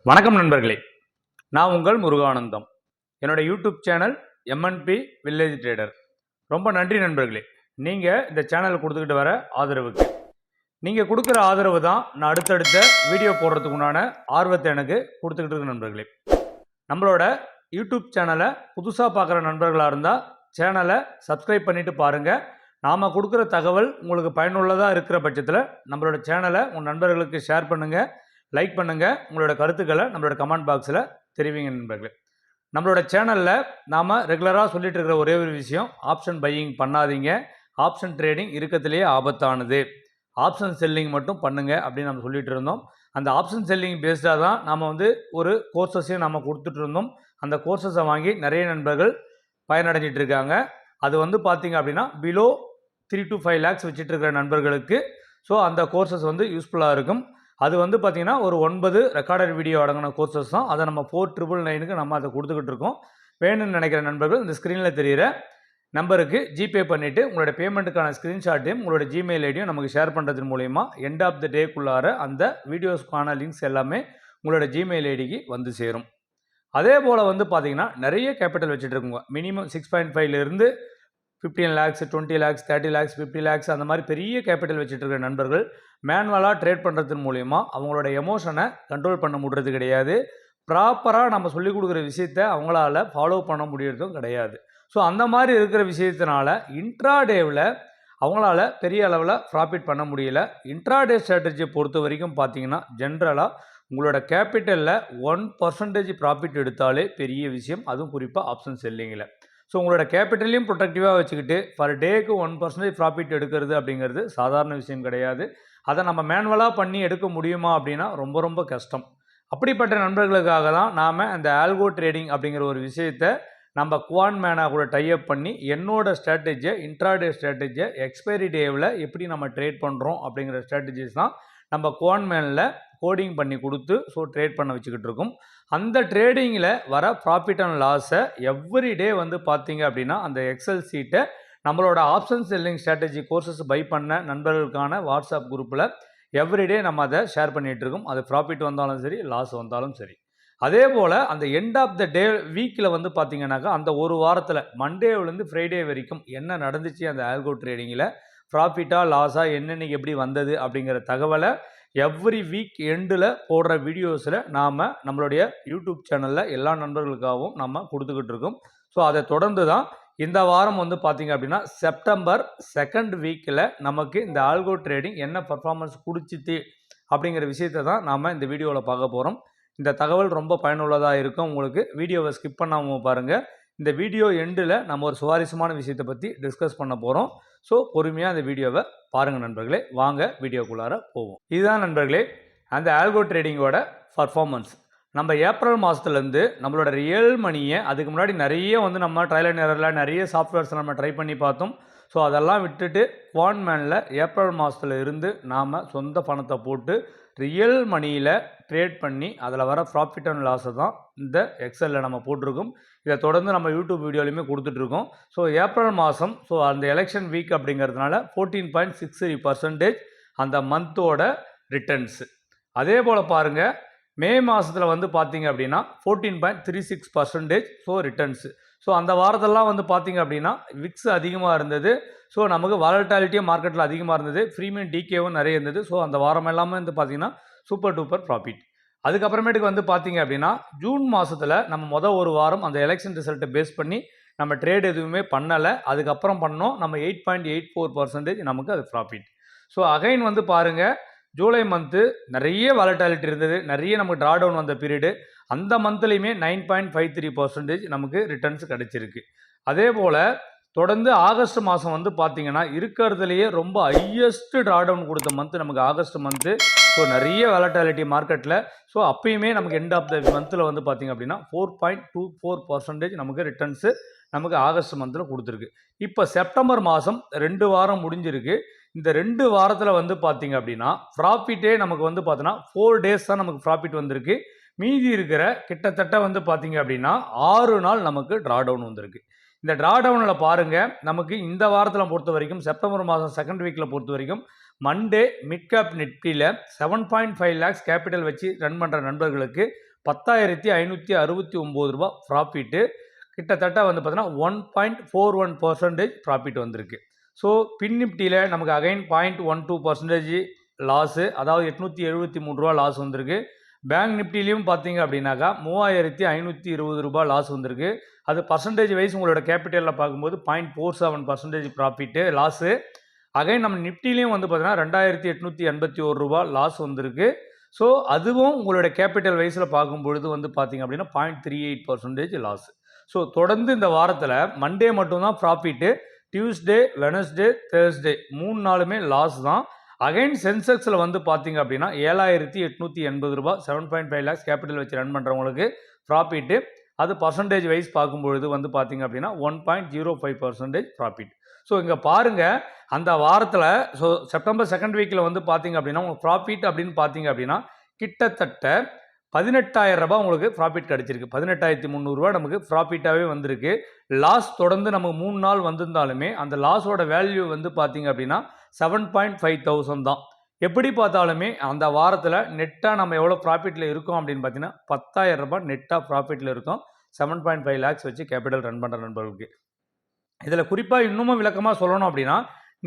வணக்கம் நண்பர்களே, நான் உங்கள் முருகானந்தம். என்னோட YouTube channel MNP village trader. ரொம்ப நன்றி நண்பர்களே, நீங்கள் இந்த சேனல் கொடுத்துக்கிட்டு வர ஆதரவுக்கு. நீங்கள் கொடுக்குற ஆதரவு தான் நான் அடுத்தடுத்த வீடியோ போடுறதுக்கு உண்டான ஆர்வத்தை எனக்கு கொடுத்துக்கிட்டு இருக்கு நண்பர்களே. நம்மளோட யூடியூப் சேனலை புதுசாக பார்க்குற நண்பர்களாக இருந்தால் சேனலை சப்ஸ்கிரைப் பண்ணிவிட்டு பாருங்கள். நாம் கொடுக்குற தகவல் உங்களுக்கு பயனுள்ளதாக இருக்கிற பட்சத்தில் நம்மளோட சேனலை உங்கள் நண்பர்களுக்கு ஷேர் பண்ணுங்கள், லைக் பண்ணுங்கள், உங்களோட கருத்துக்களை நம்மளோட கமெண்ட் பாக்ஸில் தெரிவிங்க நண்பர்களே. நம்மளோட சேனலில் நாம் ரெகுலராக சொல்லிட்டு இருக்கிற ஒரே ஒரு விஷயம், ஆப்ஷன் பையிங் பண்ணாதீங்க, ஆப்ஷன் ட்ரேடிங் இருக்கத்திலேயே ஆபத்தானது, ஆப்ஷன் செல்லிங் மட்டும் பண்ணுங்கள் அப்படின்னு நம்ம சொல்லிட்டு இருந்தோம். அந்த ஆப்ஷன் செல்லிங் பேஸ்டாக தான் நாம் ஒரு கோர்சஸையும் நம்ம கொடுத்துட்டு இருந்தோம். அந்த கோர்சஸை வாங்கி நிறைய நண்பர்கள் பயனடைஞ்சிட்டு இருக்காங்க. அது பார்த்திங்க அப்படின்னா பிலோ 3 to 5 lakhs வச்சுட்டு இருக்கிற நண்பர்களுக்கு அந்த கோர்சஸ் யூஸ்ஃபுல்லாக இருக்கும். அது பார்த்திங்கன்னா ஒரு 9 ரெக்கார்டட் வீடியோ அடங்கின கோர்சஸ் தான். அதை நம்ம 4999க்கு நம்ம அதை கொடுத்துக்கிட்டு இருக்கோம். வேணும்னு நினைக்கிற நண்பர்கள் இந்த ஸ்க்ரீனில் தெரிகிற நம்பருக்கு ஜிபே பண்ணிவிட்டு உங்களோட பேமெண்ட்டுக்கான ஸ்க்ரீன்ஷாட்டையும் உங்களோட ஜிமெயில் ஐடியும் நமக்கு ஷேர் பண்ணுறது மூலயமா எண்ட் ஆஃப் த டேக்குள்ளார அந்த வீடியோஸ்க்கான லிங்க்ஸ் எல்லாமே உங்களோட ஜிமெயில் ஐடிக்கு வந்து சேரும். அதே போல் பார்த்திங்கன்னா நிறைய கேபிட்டல் வச்சுட்டு இருக்குங்க. மினிமம் 6.5லேருந்து 15 lakhs, 20 lakhs, 30 lakhs, 50 lakhs அந்த மாதிரி பெரிய கேபிட்டல் வச்சுட்டு இருக்கிற நண்பர்கள் மேனுவலாக ட்ரேட் பண்ணுறது மூலயமா அவங்களோட எமோஷனை கண்ட்ரோல் பண்ண முடியறது கிடையாது. ப்ராப்பராக நம்ம சொல்லிக் கொடுக்குற விஷயத்த அவங்களால ஃபாலோ பண்ண முடியறதும் கிடையாது. அந்த மாதிரி இருக்கிற விஷயத்தினால இன்ட்ராடேவில் அவங்களால பெரிய அளவில் ப்ராஃபிட் பண்ண முடியல. இன்ட்ராடே ஸ்ட்ராட்டஜியை பொறுத்த வரைக்கும் பார்த்தீங்கன்னா ஜென்ரலாக உங்களோட கேபிட்டலில் 1% ப்ராஃபிட் எடுத்தாலே பெரிய விஷயம், அதுவும் குறிப்பாக ஆப்ஷன் செல்லிங்கில். உங்களோட கேபிட்டலையும் ப்ரொடக்டிவாக வச்சுக்கிட்டு பர் டேக்கு 1% ப்ராஃபிட் எடுக்கிறது அப்படிங்கிறது சாதாரண விஷயம் கிடையாது. அதை நம்ம மேனுவலாக பண்ணி எடுக்க முடியுமா அப்படின்னா ரொம்ப ரொம்ப கஷ்டம். அப்படிப்பட்ட நண்பர்களுக்காக தான் நாம் அந்த ஆல்கோ ட்ரேடிங் அப்படிங்கிற ஒரு விஷயத்தை நம்ம குவான் மேனாக கூட டைப் பண்ணி என்னோட ஸ்ட்ராட்டஜியை, இன்ட்ராடே ஸ்ட்ராட்டஜியை எக்ஸ்பைரி டேவில் எப்படி நம்ம ட்ரேட் பண்ணுறோம் அப்படிங்கிற ஸ்ட்ராட்டஜிஸ் தான் நம்ம குவான் மேனில் கோடிங் பண்ணி கொடுத்து ட்ரேட் பண்ண வச்சுக்கிட்டு இருக்கோம். அந்த ட்ரேடிங்கில் வர ப்ராஃபிட் அண்ட் லாஸை எவ்ரி டே பார்த்தீங்க அப்படின்னா அந்த எக்ஸல் சீட்டை நம்மளோட option selling strategy courses buy பண்ண நண்பர்களுக்கான வாட்ஸ்அப் குரூப்பில் எவ்ரிடே நம்ம அதை ஷேர் பண்ணிகிட்டு இருக்கோம். அது ப்ராஃபிட் வந்தாலும் சரி, லாஸ் வந்தாலும் சரி. அதே போல் அந்த எண்ட் ஆஃப் த டே வீக்கில் பார்த்தீங்கன்னாக்கா அந்த ஒரு வாரத்தில் மண்டேவிலேருந்து ஃப்ரைடே வரைக்கும் என்ன நடந்துச்சு அந்த ஆல்கோ ட்ரேடிங்கில், ப்ராஃபிட்டாக லாஸாக என்னென்னைக்கு எப்படி வந்தது அப்படிங்கிற தகவலை எவ்ரி வீக் எண்டில் போடுற வீடியோஸில் நாம் நம்மளுடைய யூடியூப் சேனலில் எல்லா நண்பர்களுக்காகவும் நம்ம கொடுத்துக்கிட்டு இருக்கோம். அதை தொடர்ந்து தான் இந்த வாரம் பார்த்திங்க அப்படின்னா செப்டம்பர் 2nd வீக்கில் நமக்கு இந்த ஆல்கோ ட்ரேடிங் என்ன பர்ஃபார்மன்ஸ் குடிச்சிது அப்படிங்கிற விஷயத்தை தான் நாம் இந்த வீடியோவில் பார்க்க போகிறோம். இந்த தகவல் ரொம்ப பயனுள்ளதாக இருக்கும் உங்களுக்கு. வீடியோவை ஸ்கிப் பண்ணாமல் பாருங்கள். இந்த வீடியோ எண்டில் நம்ம ஒரு சுவாரஸ்யமான விஷயத்தை பற்றி டிஸ்கஸ் பண்ண போகிறோம். பொறுமையாக அந்த வீடியோவை பாருங்கள் நண்பர்களே. வாங்க வீடியோக்குள்ளார போவோம். இதுதான் நண்பர்களே அந்த ஆல்கோ ட்ரேடிங்கோட பர்ஃபார்மன்ஸ். நம்ம ஏப்ரல் மாதத்துலேருந்து நம்மளோட ரியல் மணியை, அதுக்கு முன்னாடி நிறைய நம்ம ட்ரையல் அண்ட் எரரில் நிறைய சாஃப்ட்வேர்ஸ் நம்ம ட்ரை பண்ணி பார்த்தோம். அதெல்லாம் விட்டுட்டு குவான் மேனில் ஏப்ரல் மாதத்தில் இருந்து நாம் சொந்த பணத்தை போட்டு ரியல் மணியில் ட்ரேட் பண்ணி அதில் வர ப்ராஃபிட் அண்ட் லாஸை தான் இந்த எக்ஸலில் நம்ம போட்டிருக்கோம். இதை தொடர்ந்து நம்ம யூடியூப் வீடியோலையுமே கொடுத்துட்ருக்கோம். ஏப்ரல் மாதம் அந்த எலெக்ஷன் வீக் அப்படிங்கிறதுனால 14.63% அந்த மந்தோட ரிட்டர்ன்ஸு. அதே போல் பாருங்கள், மே மாதத்தில் பார்த்தீங்க அப்படின்னா 14.36% ரிட்டர்ன்ஸு. அந்த வாரத்தெல்லாம் பார்த்தீங்க அப்படின்னா விக்ஸ் அதிகமாக இருந்தது. நமக்கு வாலட்டாலிட்டியும் மார்க்கெட்டில் அதிகமாக இருந்தது, ப்ரீமியம் டிகேவும் நிறைய இருந்தது. அந்த வாரம் எல்லாமே பார்த்தீங்கன்னா சூப்பர் டூப்பர் ப்ராஃபிட். அதுக்கப்புறமேட்டுக்கு பார்த்தீங்க அப்படின்னா ஜூன் மாதத்தில் நம்ம ஒரு வாரம் அந்த எலெக்ஷன் ரிசல்ட்டை பேஸ் பண்ணி நம்ம ட்ரேட் எதுவுமே பண்ணலை. அதுக்கப்புறம் பண்ணோம் நம்ம 8.84% நமக்கு அது ப்ராஃபிட். அகைன் பாருங்கள், ஜூலை மந்த்து நிறைய வாலட்டாலிட்டி இருந்தது, நிறைய நமக்கு ட்ரா டவுன் வந்த பீரியடு. அந்த மந்த்லேயுமே 9.53% நமக்கு ரிட்டர்ன்ஸ் கிடச்சிருக்கு. அதே போல் தொடர்ந்து ஆகஸ்ட் மாதம் பார்த்தீங்கன்னா இருக்கிறதுலையே ரொம்ப ஹையஸ்ட் ட்ரா டவுன் கொடுத்த மந்த் நமக்கு ஆகஸ்ட் மந்த்து. நிறைய வாலட்டாலிட்டி மார்க்கெட்டில். அப்பயுமே நமக்கு எண்ட் ஆஃப் த மந்தில் பார்த்தீங்க அப்படின்னா 4.24% நமக்கு ரிட்டர்ன்ஸு நமக்கு ஆகஸ்ட் மந்தில் கொடுத்துருக்கு. இப்போ செப்டம்பர் மாதம் 2 வாரம் முடிஞ்சிருக்கு. இந்த 2 வாரத்தில் பார்த்தீங்க அப்படின்னா ப்ராஃபிட்டே நமக்கு பார்த்தோன்னா 4 days தான் நமக்கு ப்ராஃபிட் வந்திருக்கு. மீதி இருக்கிற கிட்டத்தட்ட பார்த்தீங்க அப்படின்னா 6 நாள் நமக்கு ட்ரா டவுன் வந்திருக்கு. இந்த ட்ரா டவுனில் பாருங்கள், நமக்கு இந்த வாரத்தில் பொறுத்த வரைக்கும் செப்டம்பர் மாதம் 2nd வீக்கில் பொறுத்த வரைக்கும் மண்டே மிட் கேப் நிஃப்டியில் 7.5 lakhs கேபிட்டல் வச்சு ரன் பண்ணுற நண்பர்களுக்கு 10,569 ரூபா ப்ராஃபிட்டு. கிட்டத்தட்ட வந்து பார்த்தீங்கன்னா 1.41% ப்ராஃபிட் வந்திருக்கு. ஸோ பின் நிஃப்டியில் நமக்கு அகைன் 0.12% லாஸு, அதாவது 873 ரூபா லாஸ் வந்திருக்கு. பேங்க் நிஃப்டிலையும் பார்த்தீங்க அப்படின்னாக்கா 3,520 ரூபா லாஸ் வந்திருக்கு. அது பர்சன்டேஜ் வைஸ் உங்களோட கேபிட்டலில் பார்க்கும்போது 0.47% ப்ராஃபிட்டு லாஸு. அகைன் நம்ம நிஃப்டிலையும் வந்து பார்த்தீங்கன்னா 2,881 ரூபா லாஸ் வந்திருக்கு. ஸோ அதுவும் உங்களோட கேபிட்டல் வைஸில் பார்க்கும்பொழுது வந்து பார்த்தீங்க அப்படின்னா 0.38% லாஸ். ஸோ தொடர்ந்து இந்த வாரத்தில் மண்டே மட்டும்தான் ப்ராஃபிட்டு, டியூஸ்டே, வெனஸ்டே, தேர்ஸ்டே 3 நாளுமே லாஸ் தான். அகைன் சென்செக்ஸில் வந்து பார்த்தீங்க அப்படின்னா 7,880 ரூபா 7.5 லேக்ஸ் கேபிட்டல் வச்சு ரன் பண்ணுறவங்களுக்கு ப்ராஃபிட்டு. அது பர்சன்டேஜ் வைஸ் பார்க்கும்பொழுது வந்து பார்த்தீங்க அப்படின்னா 1.05% ப்ராஃபிட். ஸோ இங்கே பாருங்கள், அந்த வாரத்தில் ஸோ செப்டம்பர் செகண்ட் வீக்கில் வந்து பார்த்தீங்க அப்படின்னா உங்களுக்கு ப்ராஃபிட் அப்படின்னு பார்த்தீங்க அப்படின்னா கிட்டத்தட்ட 18,000 ரூபாய் உங்களுக்கு ப்ராஃபிட் கிடச்சிருக்கு. 18,300 ரூபா நமக்கு ப்ராஃபிட்டாகவே வந்திருக்கு. லாஸ் தொடர்ந்து நமக்கு 3 நாள் வந்திருந்தாலுமே அந்த லாஸோட வேல்யூ வந்து பார்த்தீங்க அப்படின்னா 7.5000 தான். எப்படி பார்த்தாலுமே அந்த வாரத்தில் நெட்டாக நம்ம எவ்வளோ ப்ராஃபிட்டில் இருக்கோம் அப்படின்னு பார்த்தீங்கன்னா 10,000 ரூபாய் நெட்டாக ப்ராஃபிட்டில் இருக்கும். 7.5 லேக்ஸ் வச்சு கேபிட்டல் ரன் பண்ணுற நண்பர்களுக்கு. இதில் குறிப்பாக இன்னமும் விளக்கமாக சொல்லணும் அப்படின்னா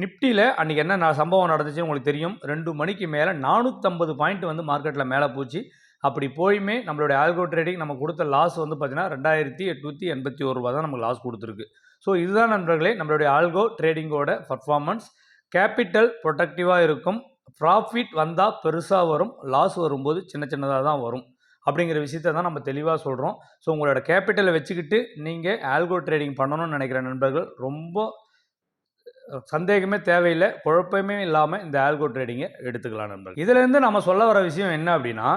நிஃப்டியில் அன்றைக்கி என்ன சம்பவம் நடந்துச்சு உங்களுக்கு தெரியும். 2 மணிக்கு மேலே 450 பாயிண்ட் வந்து மார்க்கெட்டில் மேலே போச்சு. அப்படி போயுமே நம்மளுடைய ஆல்கோ ட்ரேடிங் நம்ம கொடுத்த லாஸ் வந்து பார்த்தீங்கன்னா 2,881 ரூபா தான் நமக்கு லாஸ் கொடுத்துருக்கு. ஸோ இதுதான் நண்பர்களே நம்மளுடைய ஆல்கோ ட்ரேடிங்கோட பர்ஃபார்மன்ஸ். கேபிட்டல் ப்ரொடக்டிவாக இருக்கும், ப்ராஃபிட் வந்தால் பெருசாக வரும், லாஸ் வரும்போது சின்ன சின்னதாக தான் வரும் அப்படிங்கிற விஷயத்தை தான் நம்ம தெளிவாக சொல்கிறோம். ஸோ உங்களோட கேபிட்டலை வச்சுக்கிட்டு நீங்கள் ஆல்கோ ட்ரேடிங் பண்ணணும்னு நினைக்கிற நண்பர்கள் ரொம்ப சந்தேகமே தேவையில்லை, குழப்பமே இல்லாமல் இந்த ஆல்கோ ட்ரேடிங்கை எடுத்துக்கலாம் நண்பர்கள். இதிலேருந்து நம்ம சொல்ல வர விஷயம் என்ன அப்படின்னா,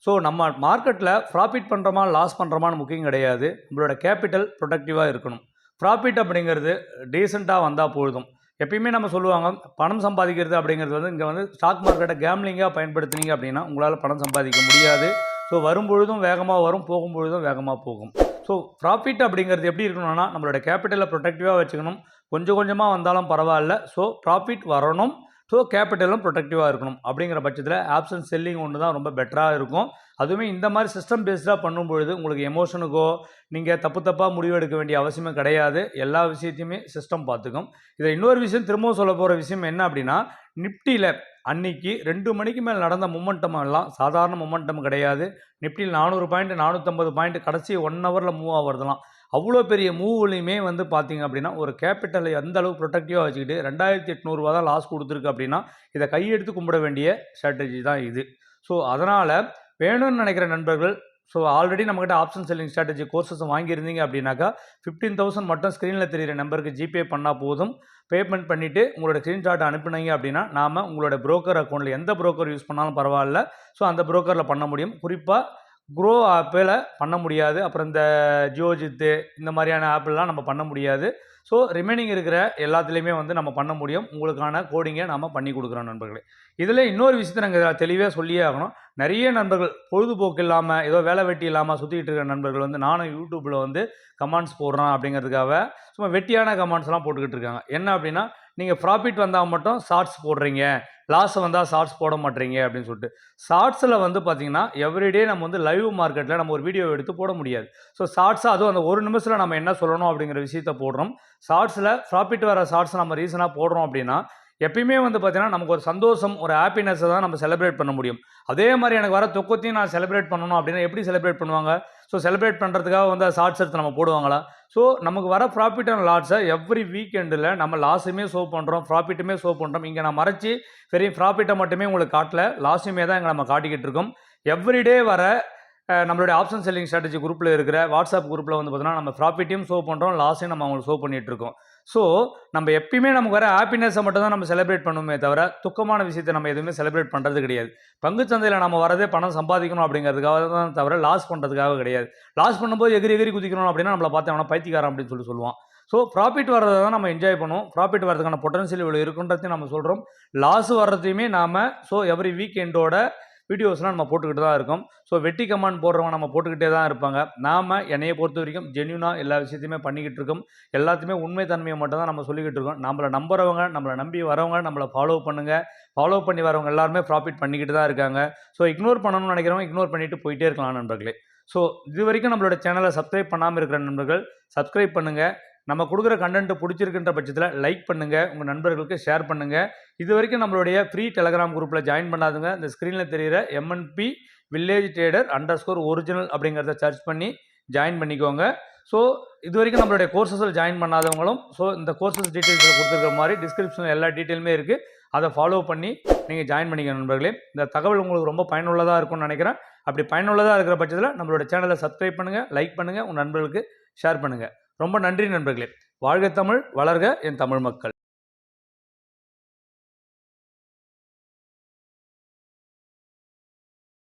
ஸோ நம்ம மார்க்கெட்டில் ப்ராஃபிட் பண்ணுறோமா லாஸ் பண்ணுறோமான்னு முக்கியம் கிடையாது, நம்மளோட கேபிட்டல் ப்ரொடக்டிவாக இருக்கணும். ப்ராஃபிட் அப்படிங்கிறது டீசெண்டாக வந்தால் போதும். எப்பயுமே நம்ம சொல்லுவாங்க பணம் சம்பாதிக்கிறது அப்படிங்கிறது வந்து இங்கே வந்து ஸ்டாக் மார்க்கெட்டை கேம்லிங்காக பயன்படுத்துனீங்க அப்படின்னா உங்களால் பணம் சம்பாதிக்க முடியாது. ஸோ வரும்பொழுதும் வேகமாக வரும், போகும்பொழுதும் வேகமாக போகும். ஸோ ப்ராஃபிட் அப்படிங்கிறது எப்படி இருக்கணும்னா நம்மளோட கேபிட்டலை ப்ரொடக்டிவாக வச்சுக்கணும். கொஞ்சம் கொஞ்சமாக வந்தாலும் பரவாயில்ல, ஸோ ப்ராஃபிட் வரணும், ஸோ கேபிட்டலும் ப்ரொடக்டிவாக இருக்கணும். அப்படிங்கிற பட்சத்தில் ஆப்ஷன் செல்லிங் ஒன்று தான் ரொம்ப பெட்டராக இருக்கும். அதுவுமே இந்த மாதிரி சிஸ்டம் பேஸ்டாக பண்ணும்பொழுது உங்களுக்கு எமோஷனுக்கோ நீங்கள் தப்பாக முடிவு எடுக்க வேண்டிய அவசியமே கிடையாது. எல்லா விஷயத்தையுமே சிஸ்டம் பார்த்துக்கும். இதில் இன்னொரு விஷயம் திரும்பவும் சொல்ல போகிற விஷயம் என்ன அப்படின்னா, நிஃப்டியில் அன்னைக்கு 2 மணிக்கு மேலே நடந்த மொமெண்டம் எல்லாம் சாதாரண மொமெண்டம் கிடையாது. நிஃப்டியில் 400 பாயிண்ட் 450 பாயிண்ட் கடைசி 1 ஹவரில் மூவ் ஆகிறதுலாம் அவ்வளோ பெரிய மூவ்லையுமே வந்து பார்த்தீங்க அப்படின்னா ஒரு கேபிட்டலை எந்த அளவு ப்ரொடக்டிவாக வச்சுக்கிட்டு 2,800 ரூபா தான் லாஸ் கொடுத்துருக்கு அப்படின்னா இதை கையெடுத்து கும்பிட வேண்டிய ஸ்ட்ராட்டஜி தான் இது. ஸோ அதனால் வேணும்னு நினைக்கிற நண்பர்கள் ஸோ ஆல்ரெடி நம்மக்கிட்ட ஆப்ஷன் செல்லிங் ஸ்ட்ராட்டஜி கோர்சஸ் வாங்கியிருந்தீங்க அப்படின்னாக்கா 15,000 மட்டும் ஸ்க்ரீனில் தெரிகிற நம்பருக்கு ஜிபே பண்ணால் போதும். பேமெண்ட் பண்ணிவிட்டு உங்களோட ஸ்க்ரீன்ஷாட் அனுப்புனீங்க அப்படின்னா நாம் உங்களோட ப்ரோக்கர் அக்கௌண்ட்டில் எந்த ப்ரோக்கர் யூஸ் பண்ணாலும் பரவாயில்ல, ஸோ அந்த ப்ரோக்கரில் பண்ண முடியும். குறிப்பாக க்ரோ ஆப்பில் பண்ண முடியாது, அப்புறம் இந்த ஜியோஜித்து இந்த மாதிரியான ஆப்லாம் நம்ம பண்ண முடியாது. ஸோ ரிமைனிங் இருக்கிற எல்லாத்துலேயுமே வந்து நம்ம பண்ண முடியும். உங்களுக்கான கோடிங்கை நம்ம பண்ணி கொடுக்குறோம் நண்பர்களே. இதில் இன்னொரு விஷயத்தை நாங்கள் தெளிவாக சொல்லியே ஆகணும். நிறைய நண்பர்கள் பொழுதுபோக்கு இல்லாமல் ஏதோ வேலை வெட்டி இல்லாமல் சுற்றிக்கிட்டு இருக்கிற நண்பர்கள் வந்து நானும் யூடியூப்பில் வந்து கமெண்ட்ஸ் போடுறேன் அப்படிங்கிறதுக்காக சும்மா வெட்டியான கமெண்ட்ஸ்லாம் போட்டுக்கிட்டு இருக்காங்க. என்ன அப்படின்னா, நீங்கள் ப்ராஃபிட் வந்தால் மட்டும் ஷார்ட்ஸ் போடுறீங்க, லாஸ் வந்தால் ஷார்ட்ஸ் போட மாட்டீங்க அப்படின்னு சொல்லிட்டு. ஷார்ட்ஸில் வந்து பார்த்தீங்கன்னா எவ்ரிடே நம்ம வந்து லைவ் மார்க்கெட்டில் நம்ம ஒரு வீடியோ எடுத்து போட முடியாது. ஸோ ஷார்ட்ஸாக அதுவும் அந்த 1 நிமிஷத்தில் நம்ம என்ன சொல்லணும் அப்படிங்கிற விஷயத்த போடுறோம். ஷார்ட்ஸில் ப்ராஃபிட் வர ஷார்ட்ஸ் நம்ம ரீசனாக போடுறோம் அப்படின்னா எப்பயுமே வந்து பார்த்தீங்கன்னா நமக்கு ஒரு சந்தோஷம், ஒரு ஹாப்பினஸை தான் நம்ம செலிப்ரேட் பண்ண முடியும். அதே மாதிரி எனக்கு வர துக்கத்தையும் நான் செலிப்ரேட் பண்ணணும் அப்படின்னா எப்படி செலிப்ரேட் பண்ணுவாங்க? ஸோ செலிப்ரேட் பண்ணுறதுக்காக வந்து ஷார்ட்ஸ் எடுத்து நம்ம போடுவாங்களா? ஸோ நமக்கு வர ப்ராஃபிட் அண்ட் லாஸை எவ்ரி வீக்கெண்டில் நம்ம லாஸுமே ஷோ பண்ணுறோம், ப்ராஃபிட்டுமே ஷோ பண்ணுறோம். இங்கே நான் மறைச்சி வெறும் ப்ராஃபிட்டை மட்டுமே உங்களுக்கு காட்டல, லாஸுமே தான் இங்கே நம்ம காட்டிக்கிட்டு இருக்கோம். எவ்ரிடே வர நம்மளுடைய ஆப்ஷன் செல்லிங் ஸ்ட்ராட்டஜி குரூப்பில் இருக்கிற வாட்ஸ்அப் குரூப்பில் வந்து பார்த்தீங்கன்னா நம்ம ப்ராஃபிட்டையும் ஷோ பண்ணுறோம், லாஸையும் நம்ம அவங்களுக்கு ஷோ பண்ணிகிட்டு இருக்கோம். ஸோ நம்ம எப்பயுமே நமக்கு வர ஹாப்பினஸை மட்டும் தான் நம்ம செலிப்ரேட் பண்ணுமே தவிர துக்கமான விஷயத்தை நம்ம எதுவுமே செலிப்ரேட் பண்ணுறது கிடையாது. பங்குச்சந்தையில் நம்ம வரதே பணம் சம்பாதிக்கணும் அப்படிங்கிறதுக்காக தான் தவிர லாஸ் பண்ணுறதுக்காக கிடையாது. லாஸ் பண்ணும்போது எகிரி எகிரி குதிக்கணும் அப்படின்னா நம்மளை பார்த்து அவனை பைத்தியக்காரன் அப்படின்னு சொல்லுவான். ஸோ ப்ராஃபிட் வர்றதை தான் நம்ம என்ஜாய் பண்ணுவோம். ப்ராஃபிட் வரதுக்கான பொட்டன்ஷியல் இவ்வளோ இருக்குன்றதையும் நம்ம சொல்கிறோம். லாஸ் வர்றதையுமே நாம் ஸோ எவ்ரி வீக்கெண்டோட வீடியோஸ்லாம் நம்ம போட்டுக்கிட்டு தான் இருக்கோம். ஸோ வெட்டி கமெண்ட் போடுறவங்க நம்ம போட்டுக்கிட்டே தான் இருப்பாங்க. நாம் என்னையை பொறுத்த வரைக்கும் ஜென்யூனாக எல்லா விஷயத்தையுமே பண்ணிக்கிட்டு இருக்கோம். எல்லாத்தையுமே உண்மை தன்மையை மட்டும் தான் நம்ம சொல்லிக்கிட்டு இருக்கோம். நம்மளை நம்புறவங்க, நம்மளை நம்பி வரவங்க நம்மளை ஃபாலோ பண்ணுங்கள். ஃபாலோ பண்ணி வரவங்க எல்லாருமே ப்ராஃபிட் பண்ணிக்கிட்டு தான் இருக்காங்க. ஸோ இக்னோர் பண்ணணும்னு நினைக்கிறவங்க இக்னோர் பண்ணிவிட்டு போயிட்டே இருக்கலாம் நண்பர்களே. ஸோ இது வரைக்கும் நம்மளோட சேனலை சப்ஸ்கிரைப் பண்ணாமல் இருக்கிற நண்பர்கள் சப்ஸ்கிரைப் பண்ணுங்கள். நம்ம கொடுக்குற கண்டென்ட் பிடிச்சிருக்கின்ற பட்சத்தில் லைக் பண்ணுங்கள், உங்கள் நண்பர்களுக்கு ஷேர் பண்ணுங்கள். இது வரைக்கும் நம்மளுடைய ஃப்ரீ டெலகிராம் குரூப்பில் ஜாயின் பண்ணாதுங்க. இந்த ஸ்க்ரீனில் தெரிகிற எம்என்பி வில்லேஜ் ட்ரேடர் _ஒரிஜினல் அப்படிங்கிறத சர்ச் பண்ணி ஜாயின் பண்ணிக்கோங்க. ஸோ இது வரைக்கும் நம்மளுடைய கோர்சஸில் ஜாயின் பண்ணாதவங்களும் இந்த கோர்சஸ் டீட்டெயில்ஸில் கொடுத்துருக்க மாதிரி டிஸ்கிரிப்ஷனில் எல்லா டீட்டெயிலுமே இருக்குது. அதை ஃபாலோ பண்ணி நீங்கள் ஜாயின் பண்ணிக்க நண்பர்களே. இந்த தகவல் உங்களுக்கு ரொம்ப பயனுள்ளதாக இருக்கும்னு நினைக்கிறேன். அப்படி பயனுள்ளதாக இருக்கிற பட்சத்தில் நம்மளோட சேனலை சப்ஸ்கிரைப் பண்ணுங்கள், லைக் பண்ணுங்கள், உங்கள் நண்பர்களுக்கு ஷேர் பண்ணுங்கள். ரொம்ப நன்றி நண்பர்களே. வாழ்க தமிழ், வளர்க என் தமிழ் மக்கள்.